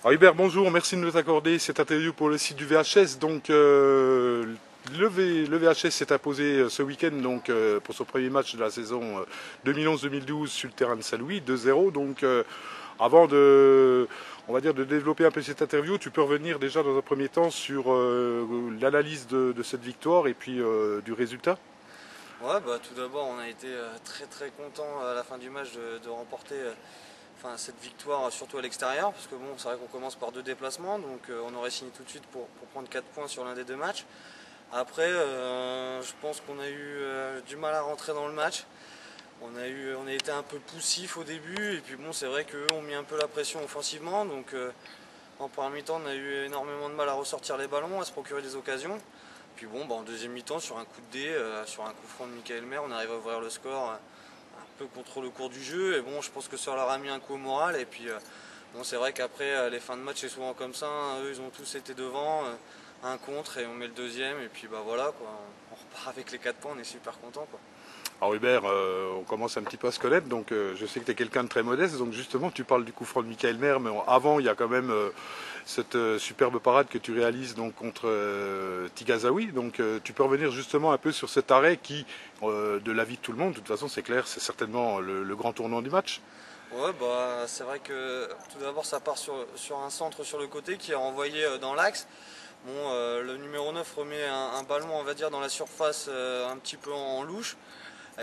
Alors Hubert, bonjour, merci de nous accorder cette interview pour le site du VHS. Donc, le VHS s'est imposé ce week-end pour son premier match de la saison 2011-2012 sur le terrain de Saint-Louis, 2-0. Donc, avant de, on va dire, de développer un peu cette interview, tu peux revenir déjà dans un premier temps sur l'analyse de cette victoire et puis du résultat. Ouais, bah, tout d'abord, on a été très très content à la fin du match de remporter cette victoire, surtout à l'extérieur, parce que bon, c'est vrai qu'on commence par deux déplacements, donc on aurait signé tout de suite pour prendre 4 points sur l'un des deux matchs. Après, je pense qu'on a eu du mal à rentrer dans le match. On a été un peu poussif au début, et puis bon, c'est vrai qu'eux ont mis un peu la pression offensivement, donc en première mi-temps, on a eu énormément de mal à ressortir les ballons, à se procurer des occasions. Puis bon, bah, en deuxième mi-temps, sur un coup de dé, sur un coup franc de Michael Mer, on arrive à ouvrir le score un peu contre le cours du jeu. Et bon, je pense que ça leur a mis un coup au moral. Et puis bon, c'est vrai qu'après, les fins de match, c'est souvent comme ça, hein. Eux, ils ont tous été devant, un contre, et on met le deuxième. Et puis bah voilà, quoi. On repart avec les 4 points, on est super content, quoi. Alors Hubert, on commence un petit peu à se connaître, donc je sais que tu es quelqu'un de très modeste, donc justement tu parles du coup franc de Michael Mer, mais avant il y a quand même cette superbe parade que tu réalises donc contre Tigazaoui, donc tu peux revenir justement un peu sur cet arrêt qui, de l'avis de tout le monde, de toute façon c'est clair, c'est certainement le grand tournant du match. Ouais, bah c'est vrai que tout d'abord, ça part sur un centre sur le côté qui est renvoyé dans l'axe. Bon, le numéro 9 remet un ballon, on va dire, dans la surface un petit peu en louche.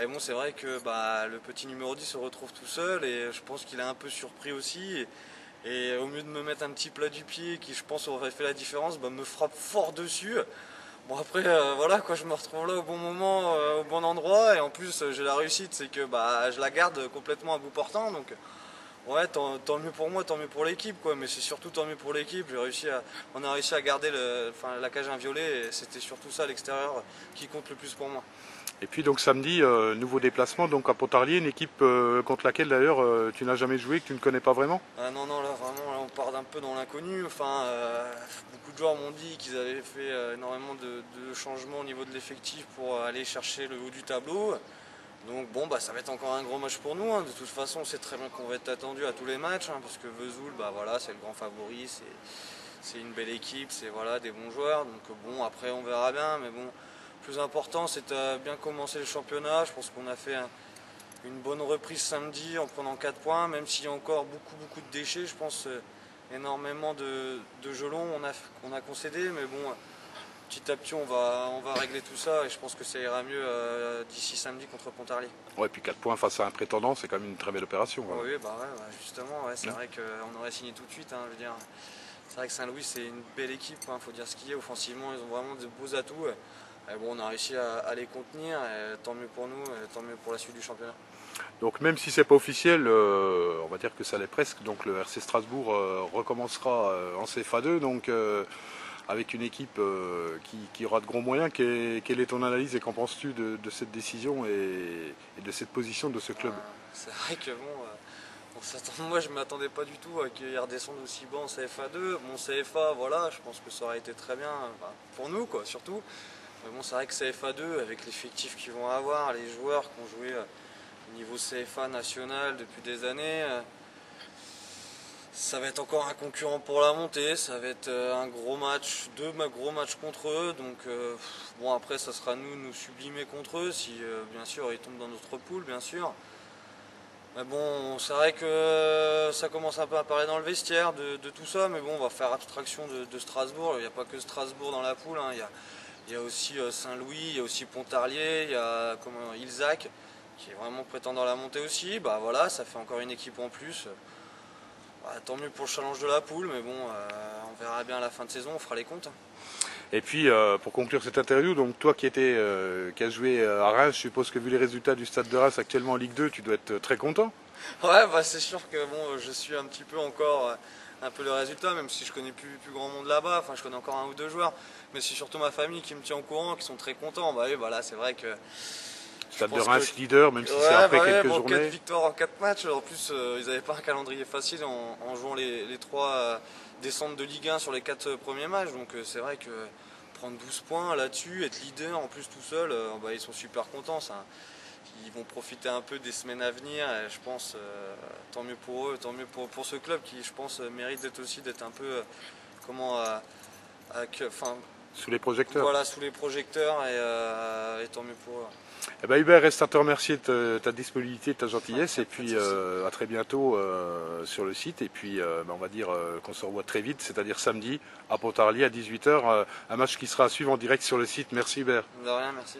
Et bon, c'est vrai que bah, le petit numéro 10 se retrouve tout seul et je pense qu'il est un peu surpris aussi. Et au lieu de me mettre un petit plat du pied qui, je pense, aurait fait la différence, bah, me frappe fort dessus. Bon, après, voilà, quoi, je me retrouve là au bon moment, au bon endroit. Et en plus, j'ai la réussite, c'est que bah, je la garde complètement à bout portant. Donc, ouais, tant mieux pour moi, tant mieux pour l'équipe, quoi. Mais c'est surtout tant mieux pour l'équipe. On a réussi à garder la cage inviolée. Et c'était surtout ça à l'extérieur qui compte le plus pour moi. Et puis donc samedi, nouveau déplacement donc à Pontarlier, une équipe contre laquelle d'ailleurs tu n'as jamais joué, que tu ne connais pas vraiment. Ah non, non, là vraiment, là, on part d'un peu dans l'inconnu. Beaucoup de joueurs m'ont dit qu'ils avaient fait énormément de changements au niveau de l'effectif pour aller chercher le haut du tableau. Donc bon, bah, ça va être encore un gros match pour nous, hein. De toute façon, on sait très bien qu'on va être attendu à tous les matchs, hein, parce que Vesoul, bah, voilà, c'est le grand favori, c'est une belle équipe, c'est voilà, des bons joueurs. Donc bon, après on verra bien, mais bon, le plus important c'est de bien commencer le championnat. Je pense qu'on a fait une bonne reprise samedi en prenant 4 points, même s'il y a encore beaucoup de déchets. Je pense énormément de gelons on a concédé, mais bon, petit à petit on va régler tout ça et je pense que ça ira mieux d'ici samedi contre Pontarlier. Ouais, puis 4 points face à un prétendant, c'est quand même une très belle opération. Voilà. Oui, bah ouais, justement, ouais, c'est vrai qu'on aurait signé tout de suite, hein, je veux dire. C'est vrai que Saint-Louis c'est une belle équipe, hein, faut dire ce qu'il y a. Offensivement, ils ont vraiment de beaux atouts. Et bon, on a réussi à les contenir, et tant mieux pour nous, et tant mieux pour la suite du championnat. Donc même si c'est pas officiel, on va dire que ça l'est presque. Donc le RC Strasbourg recommencera en CFA2, donc avec une équipe qui aura de gros moyens. Quelle est ton analyse et qu'en penses-tu de cette décision et de cette position de ce club? C'est vrai que bon, moi je ne m'attendais pas du tout à qu'ils redescendent aussi bas en CFA2. Mon CFA, voilà, je pense que ça aurait été très bien, bah, pour nous quoi, surtout. Mais bon, c'est vrai que CFA2, avec l'effectif qu'ils vont avoir, les joueurs qui ont joué au niveau CFA national depuis des années, ça va être encore un concurrent pour la montée. Ça va être un gros match, gros matchs contre eux. Donc bon, après ça sera nous sublimer contre eux si bien sûr ils tombent dans notre poule, bien sûr. Mais bon, c'est vrai que ça commence un peu à apparaître dans le vestiaire de tout ça, mais bon, on va faire abstraction de Strasbourg. Il n'y a pas que Strasbourg dans la poule, hein. Il y a aussi Saint-Louis, il y a aussi Pontarlier, il y a Ilzac, qui est vraiment prétendant à la montée aussi. Bah voilà, ça fait encore une équipe en plus. Bah, tant mieux pour le challenge de la poule, mais bon, on verra bien à la fin de saison, on fera les comptes. Et puis pour conclure cette interview, donc toi qui as joué à Reims, je suppose que vu les résultats du Stade de Reims actuellement en Ligue 2, tu dois être très content. Ouais, bah c'est sûr que bon, je suis un petit peu encore un peu le résultat, même si je connais plus grand monde là-bas. Enfin, je connais encore un ou deux joueurs, mais c'est surtout ma famille qui me tient au courant, qui sont très contents. Bah oui, bah là, c'est vrai que je Stade de pense que Reims leader, même si c'est ouais, après bah ouais, quelques bon, 4 journées. victoires en 4 matchs. En plus, ils n'avaient pas un calendrier facile en jouant les 3 descentes de Ligue 1 sur les 4 premiers matchs. Donc c'est vrai que prendre 12 points là-dessus, être leader en plus tout seul, bah, ils sont super contents. Ça. qui vont profiter un peu des semaines à venir. Et je pense, tant mieux pour eux, tant mieux pour ce club qui, je pense, mérite d'être un peu, sous les projecteurs. Voilà, sous les projecteurs et tant mieux pour eux. Eh ben Hubert, reste à te remercier de ta disponibilité, de ta gentillesse, et puis à très bientôt sur le site. Et puis on va dire qu'on se revoit très vite, c'est-à-dire samedi à Pontarlier à 18 h, un match qui sera à suivre en direct sur le site. Merci Hubert. De rien, merci.